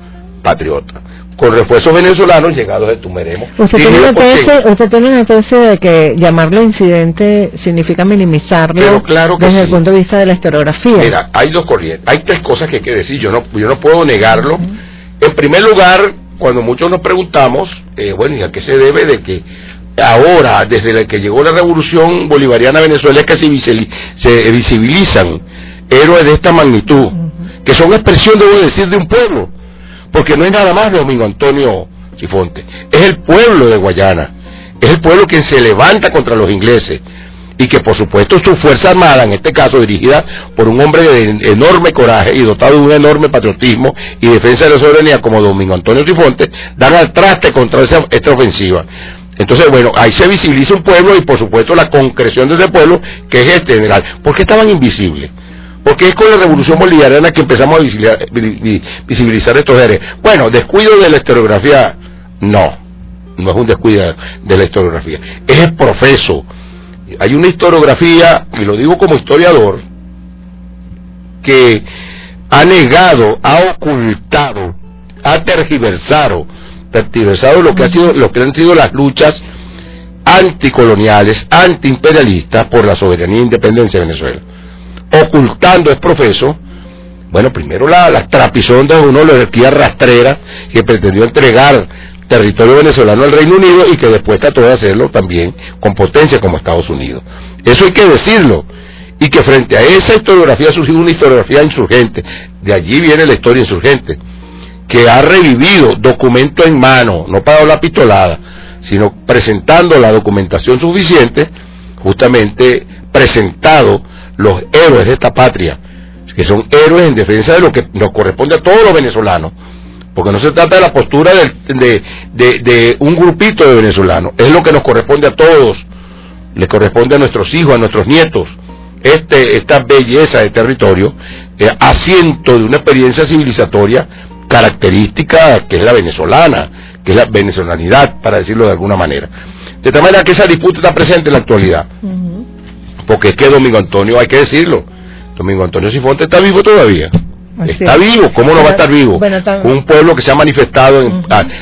patriota, con refuerzos venezolanos llegados de Tumeremo. ¿Usted tiene entonces de que llamarlo incidente significa minimizarlo? Pero claro que desde sí. el punto de vista de la historiografía? Mira, hay dos corrientes, hay tres cosas que hay que decir, yo no puedo negarlo. En primer lugar, cuando muchos nos preguntamos, bueno, ¿y a qué se debe de que ahora, desde que llegó la revolución bolivariana a Venezuela, es que se visibilizan héroes de esta magnitud, que son expresión, debo decir, de un pueblo? Porque no es nada más Domingo Antonio Sifonte, es el pueblo de Guayana, es el pueblo quien se levanta contra los ingleses, y que por supuesto su fuerza armada, en este caso dirigida por un hombre de enorme coraje y dotado de un enorme patriotismo y defensa de la soberanía como Domingo Antonio Sifonte, dan al traste contra esta ofensiva. Entonces, bueno, ahí se visibiliza un pueblo y por supuesto la concreción de ese pueblo, que es este general. ¿Por qué estaban invisibles? Porque es con la revolución bolivariana que empezamos a visibilizar estos seres. Bueno, descuido de la historiografía, no es un descuido de la historiografía, es el profeso. Hay una historiografía, y lo digo como historiador, que ha negado, ha ocultado, ha tergiversado lo que han sido las luchas anticoloniales, antiimperialistas por la soberanía e independencia de Venezuela. Ocultando es profeso, bueno, primero la trapizón de una oligarquía rastrera que pretendió entregar territorio venezolano al Reino Unido y que después trató de hacerlo también con potencia como Estados Unidos. Eso hay que decirlo. Y que frente a esa historiografía ha surgido una historiografía insurgente. De allí viene la historia insurgente, que ha revivido documento en mano, no para la pistolada, sino presentando la documentación suficiente, justamente presentado los héroes de esta patria, que son héroes en defensa de lo que nos corresponde a todos los venezolanos, porque no se trata de la postura de un grupito de venezolanos, es lo que nos corresponde a todos, le corresponde a nuestros hijos, a nuestros nietos, esta belleza de territorio, asiento de una experiencia civilizatoria característica que es la venezolana, que es la venezolanidad, para decirlo de alguna manera. De tal manera que esa disputa está presente en la actualidad, porque es que Domingo Antonio, hay que decirlo, Domingo Antonio Sifonte está vivo todavía. Está vivo, ¿cómo no va a estar vivo? Un pueblo que se ha manifestado,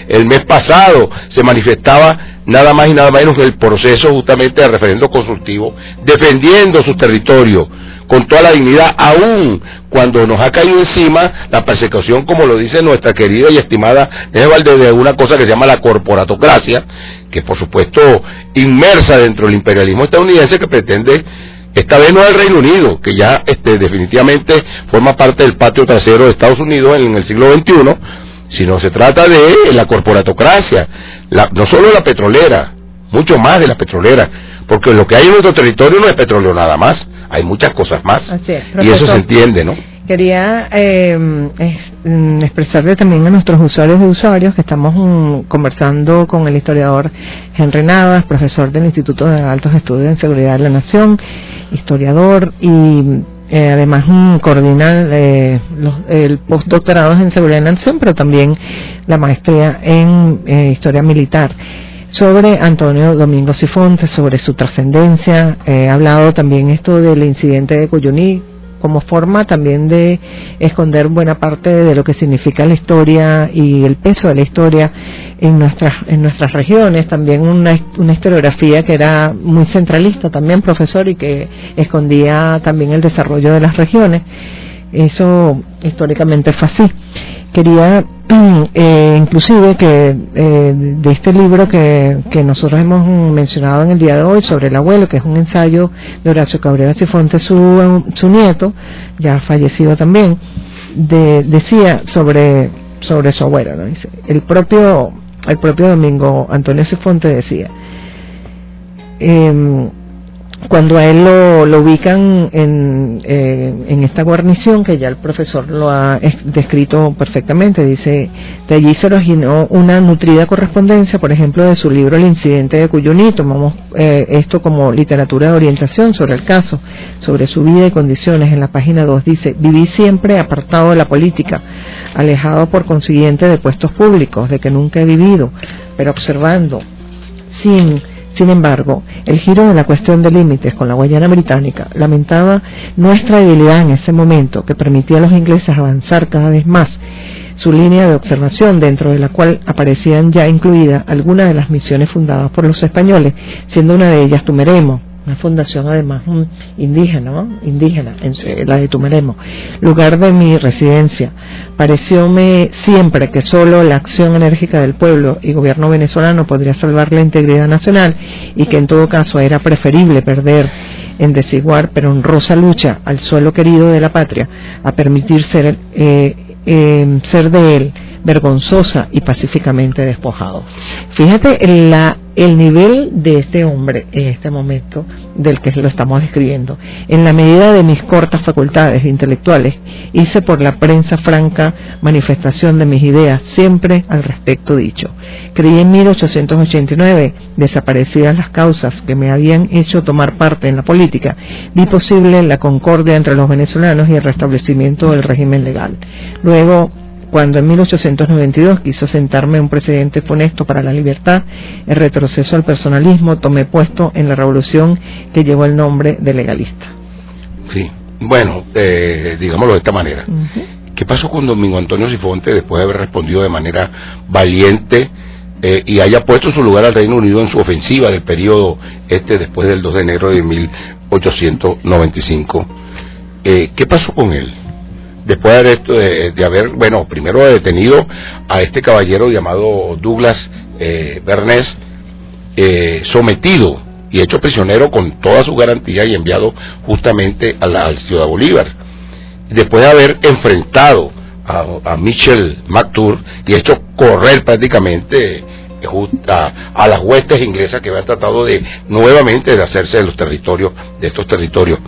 el mes pasado se manifestaba nada más y nada menos que el proceso justamente de referendo consultivo, defendiendo sus territorios con toda la dignidad, aún cuando nos ha caído encima la persecución, como lo dice nuestra querida y estimada Neves Valdés, de una cosa que se llama la corporatocracia, que por supuesto inmersa dentro del imperialismo estadounidense, que pretende, esta vez no al Reino Unido, que ya definitivamente forma parte del patio trasero de Estados Unidos en el siglo XXI, sino se trata de la corporatocracia, no solo la petrolera, mucho más de la petrolera, porque lo que hay en nuestro territorio no es petróleo nada más, hay muchas cosas más, y eso se entiende, ¿no? Quería expresarle también a nuestros usuarios y usuarios que estamos conversando con el historiador Henry Navas, profesor del Instituto de Altos Estudios en Seguridad de la Nación, historiador y además coordina el postdoctorado en Seguridad de la Nación, pero también la maestría en Historia Militar. Sobre Antonio Domingo Sifonte, sobre su trascendencia, he hablado también esto del incidente de Cuyuní, como forma también de esconder buena parte de lo que significa la historia y el peso de la historia en nuestras regiones, también una historiografía que era muy centralista también, profesor, y que escondía también el desarrollo de las regiones. Eso históricamente fue así. Quería inclusive que de este libro que nosotros hemos mencionado en el día de hoy sobre el abuelo, que es un ensayo de Horacio Cabrera Sifonte, su nieto, ya fallecido también, decía sobre su abuelo, ¿no? Dice, el propio Domingo Antonio Sifonte decía, cuando a él lo ubican en esta guarnición, que ya el profesor lo ha descrito perfectamente, dice, de allí se originó una nutrida correspondencia, por ejemplo, de su libro El incidente de Cuyuní. Tomamos esto como literatura de orientación sobre el caso, sobre su vida y condiciones. En la página 2 dice, viví siempre apartado de la política, alejado por consiguiente de puestos públicos, de que nunca he vivido, pero observando, Sin embargo, el giro de la cuestión de límites con la Guayana Británica lamentaba nuestra debilidad en ese momento, que permitía a los ingleses avanzar cada vez más su línea de observación, dentro de la cual aparecían ya incluidas algunas de las misiones fundadas por los españoles, siendo una de ellas Tumeremo, una fundación además indígena, la de Tumeremo, lugar de mi residencia. Parecióme siempre que solo la acción enérgica del pueblo y gobierno venezolano podría salvar la integridad nacional, y que en todo caso era preferible perder en desigual pero honrosa lucha al suelo querido de la patria, a permitir ser de él vergonzosa y pacíficamente despojado. Fíjate el nivel de este hombre en este momento del que lo estamos describiendo. En la medida de mis cortas facultades intelectuales, hice por la prensa franca manifestación de mis ideas, siempre al respecto dicho. Creí en 1889, desaparecidas las causas que me habían hecho tomar parte en la política, vi posible la concordia entre los venezolanos y el restablecimiento del régimen legal. Luego, cuando en 1892 quiso sentarme un precedente funesto para la libertad, el retroceso al personalismo, tomé puesto en la revolución que llevó el nombre de legalista. Sí, bueno, digámoslo de esta manera. ¿Qué pasó con Domingo Antonio Sifonte después de haber respondido de manera valiente y haya puesto su lugar al Reino Unido en su ofensiva del periodo después del 2 de enero de 1895? ¿Qué pasó con él? Después de haber, bueno, primero detenido a este caballero llamado Douglas Bernays, sometido y hecho prisionero con toda su garantía y enviado justamente a la Ciudad Bolívar. Después de haber enfrentado a Michel McTurk y hecho correr prácticamente a las huestes inglesas que habían tratado nuevamente de hacerse de estos territorios.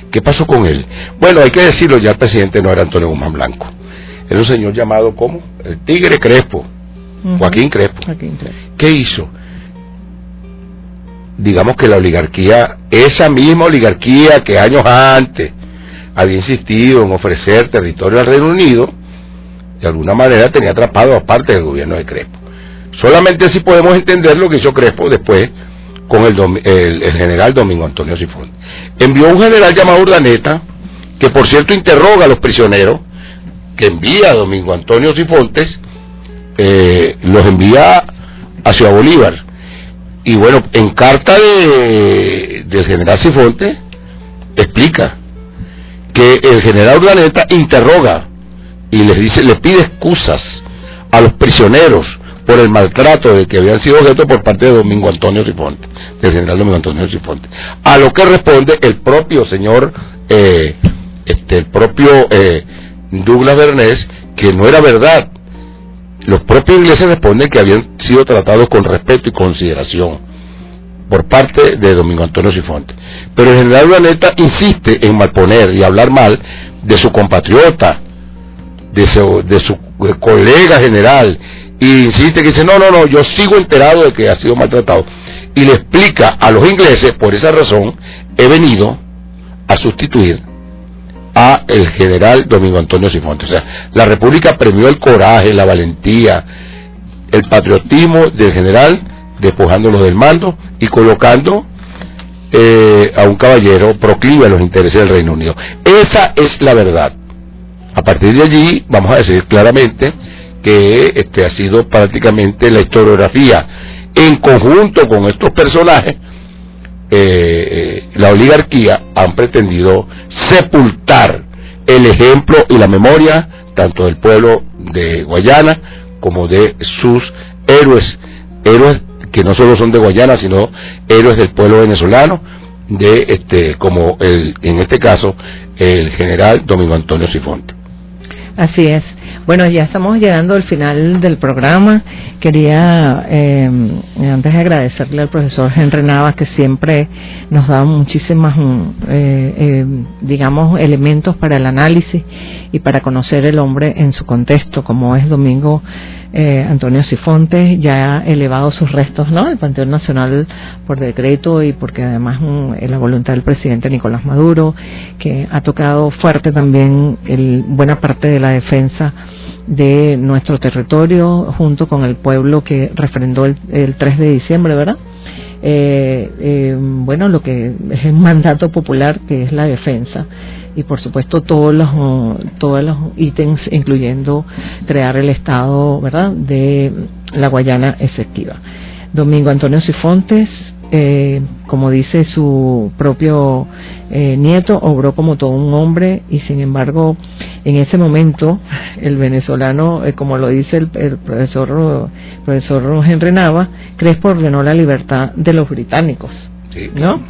¿Qué pasó con él? Bueno, hay que decirlo, ya el presidente no era Antonio Guzmán Blanco, era un señor llamado, ¿cómo? El Tigre Crespo, Joaquín Crespo. ¿Qué hizo? Digamos que la oligarquía, esa misma oligarquía que años antes había insistido en ofrecer territorio al Reino Unido, de alguna manera tenía atrapado a parte del gobierno de Crespo. Solamente así podemos entender lo que hizo Crespo después con el general Domingo Antonio Sifonte. Envió un general llamado Urdaneta, que por cierto interroga a los prisioneros, que envía a Domingo Antonio Sifontes, los envía a Ciudad Bolívar. Y bueno, en carta del general Sifontes explica que el general Urdaneta interroga y le pide excusas a los prisioneros por el maltrato de que habían sido objeto por parte de Domingo Antonio Sifonte, del general Domingo Antonio Sifonte. A lo que responde el propio señor, Douglas Bernays, que no era verdad. Los propios ingleses responden que habían sido tratados con respeto y consideración por parte de Domingo Antonio Sifonte. Pero el general Urdaneta insiste en malponer y hablar mal de su compatriota, de su colega general, y insiste que dice, no, yo sigo enterado de que ha sido maltratado, y le explica a los ingleses, por esa razón he venido a sustituir a el general Domingo Antonio Sifonte. O sea, la República premió el coraje, la valentía, el patriotismo del general, despojándolo del mando y colocando a un caballero proclive a los intereses del Reino Unido. Esa es la verdad. A partir de allí vamos a decir claramente que ha sido prácticamente la historiografía en conjunto con estos personajes, la oligarquía han pretendido sepultar el ejemplo y la memoria tanto del pueblo de Guayana como de sus héroes que no solo son de Guayana sino héroes del pueblo venezolano, como en este caso el general Domingo Antonio Sifonte. Así es. Bueno, ya estamos llegando al final del programa. Quería, antes de agradecerle al profesor Henry Navas, que siempre nos da muchísimas, digamos, elementos para el análisis y para conocer el hombre en su contexto, como es Domingo Antonio Sifonte, ya ha elevado sus restos, ¿no?, al Panteón Nacional por decreto y porque además la voluntad del presidente Nicolás Maduro, que ha tocado fuerte también buena parte de la defensa de nuestro territorio junto con el pueblo que refrendó el 3 de diciembre, ¿verdad? Bueno, lo que es el mandato popular, que es la defensa, y por supuesto todos los ítems, incluyendo crear el Estado, ¿verdad?, de la Guayana Esequiba. Domingo Antonio Sifontes, como dice su propio nieto, obró como todo un hombre, y sin embargo en ese momento el venezolano, como lo dice el profesor Henry Nava, Crespo ordenó la libertad de los británicos. sí, ¿no?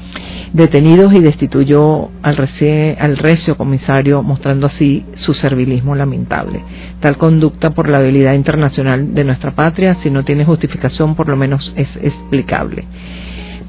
Detenidos, y destituyó al recio comisario, mostrando así su servilismo lamentable. Tal conducta, por la habilidad internacional de nuestra patria, si no tiene justificación, por lo menos es explicable.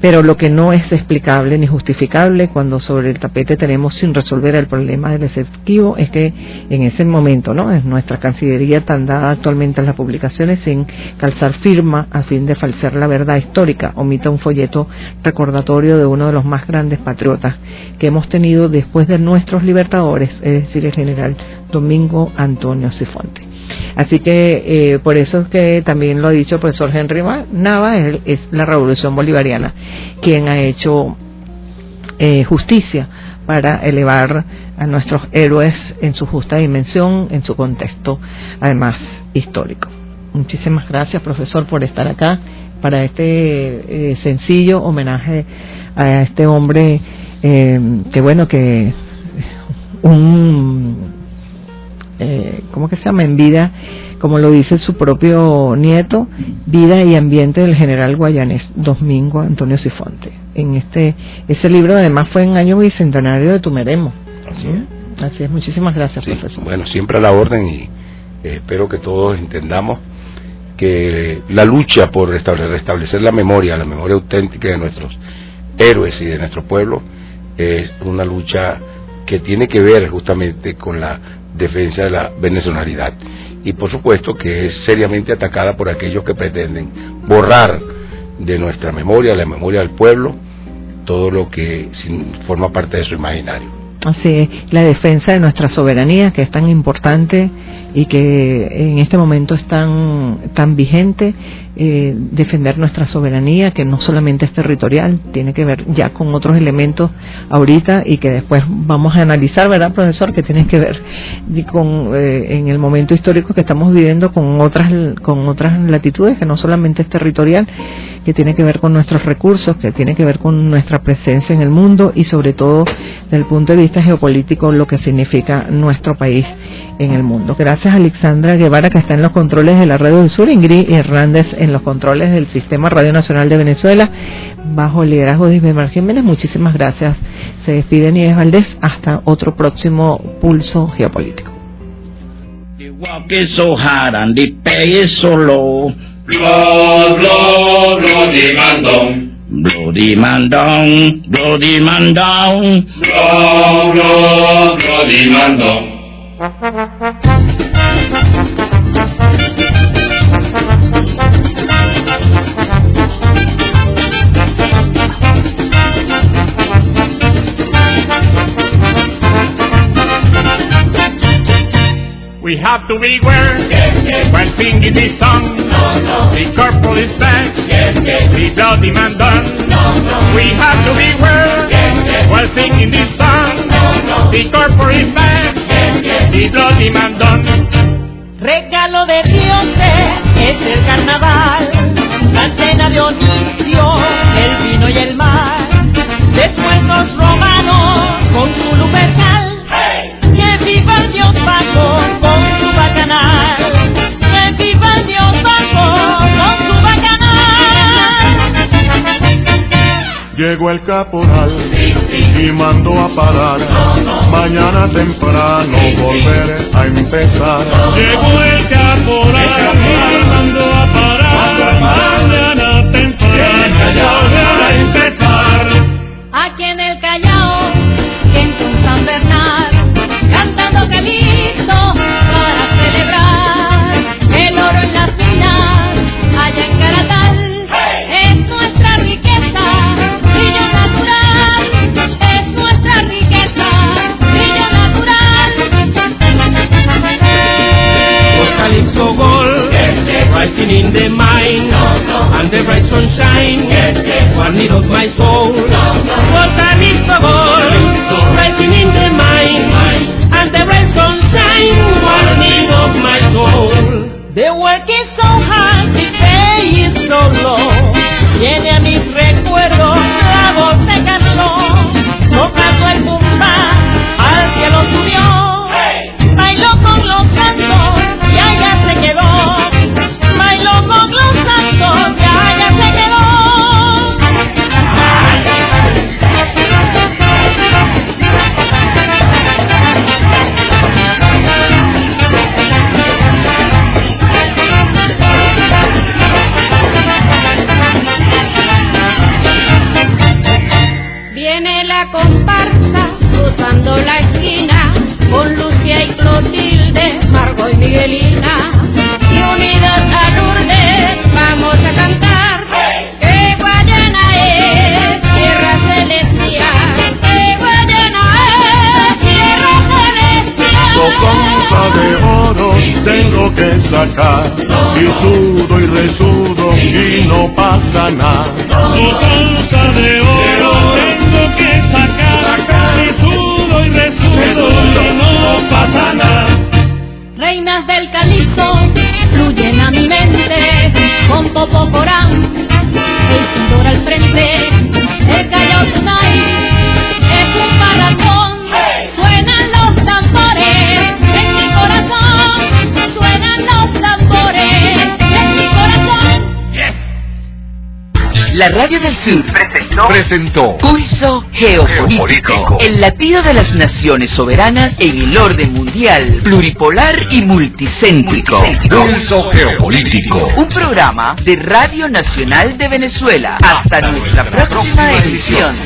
Pero lo que no es explicable ni justificable, cuando sobre el tapete tenemos sin resolver el problema del Ejecutivo, es que en ese momento, ¿no?, es nuestra Cancillería, tan dada actualmente a las publicaciones sin calzar firma a fin de falsear la verdad histórica, omita un folleto recordatorio de uno de los más grandes patriotas que hemos tenido después de nuestros libertadores, es decir, el general Domingo Antonio Sifonte. Así que por eso es que también lo ha dicho el profesor Henry Nava, es la Revolución Bolivariana quien ha hecho justicia para elevar a nuestros héroes en su justa dimensión, en su contexto además histórico. Muchísimas gracias, profesor, por estar acá para este sencillo homenaje a este hombre que bueno, que ¿cómo que se llama? En vida, como lo dice su propio nieto, vida y ambiente del general guayanés Domingo Antonio Sifonte. Ese libro además fue en año bicentenario de Tumeremo. Así es, muchísimas gracias, sí, profesor. Bueno, siempre a la orden, y espero que todos entendamos que la lucha por restablecer la memoria auténtica de nuestros héroes y de nuestro pueblo es una lucha que tiene que ver justamente con la defensa de la venezolanidad, y por supuesto que es seriamente atacada por aquellos que pretenden borrar de nuestra memoria, la memoria del pueblo, todo lo que forma parte de su imaginario. Así es, la defensa de nuestra soberanía, que es tan importante y que en este momento es tan vigente, defender nuestra soberanía, que no solamente es territorial, tiene que ver ya con otros elementos ahorita, y que después vamos a analizar, ¿verdad, profesor?, que tiene que ver con en el momento histórico que estamos viviendo con otras latitudes, que no solamente es territorial, que tiene que ver con nuestros recursos, que tiene que ver con nuestra presencia en el mundo, y sobre todo desde el punto de vista geopolítico, lo que significa nuestro país en el mundo. Gracias a Alexandra Guevara, que está en los controles de la Radio del Sur, Ingrid Hernández en los controles del Sistema Radio Nacional de Venezuela, bajo el liderazgo de Ismael Jiménez. Muchísimas gracias. Se despide Nieves Valdés, hasta otro próximo Pulso Geopolítico. Bloody man down, bloody man down, bloody man down. We have to beware when singing this song. The corporal is back, the bloody man done. We have to beware while singing this song. The corporal is back, the bloody man done. Regalo de dioses es el carnaval, la cena de Dionisio, el vino y el mar. Después los romanos con su lupercal. Que viva el Dios Paco con su bacanal. Que viva el Dios Paco con su bacanal. Llegó el caporal y mandó a parar. Mañana temprano volveré a empezar. Llegó el caporal y mandó a parar. Mañana temprano volveré a empezar. Aquí en el Callao, en San Bernal, cantando Calixto para celebrar el oro en las minas, allá en Caratal. Es nuestra riqueza, brillo natural. Es nuestra riqueza, brillo natural. For Calixto gold, rising in the mine, and the bright sunshine, one need of my soul. For Calixto gold, rising in the mine, and the bright sunshine, one need of my soul. The work is so hard, the pay is so low. Viene a mis recuerdos la voz de canción. Tocando el bumba, al cielo subió. Bailó con los santos y allá se quedó. Bailó con los santos y allá se quedó. sacar, y sudo y resudo y no pasa nada. Tu taza de oro tengo que sacar, y sudo y resudo y no pasa nada. Reinas del calipso fluyen a mi mente, con Popo Corán, el Tindor al frente, el Callao Tonight es un parrafón. Suenan los tambores en mi corazón, suenan los tambores en mi corazón. La Radio del Sur presentó Pulso Geopolítico, el latido de las naciones soberanas en el orden mundial, pluripolar y multicéntrico. Pulso Geopolítico, Un programa de Radio Nacional de Venezuela. Hasta nuestra próxima edición.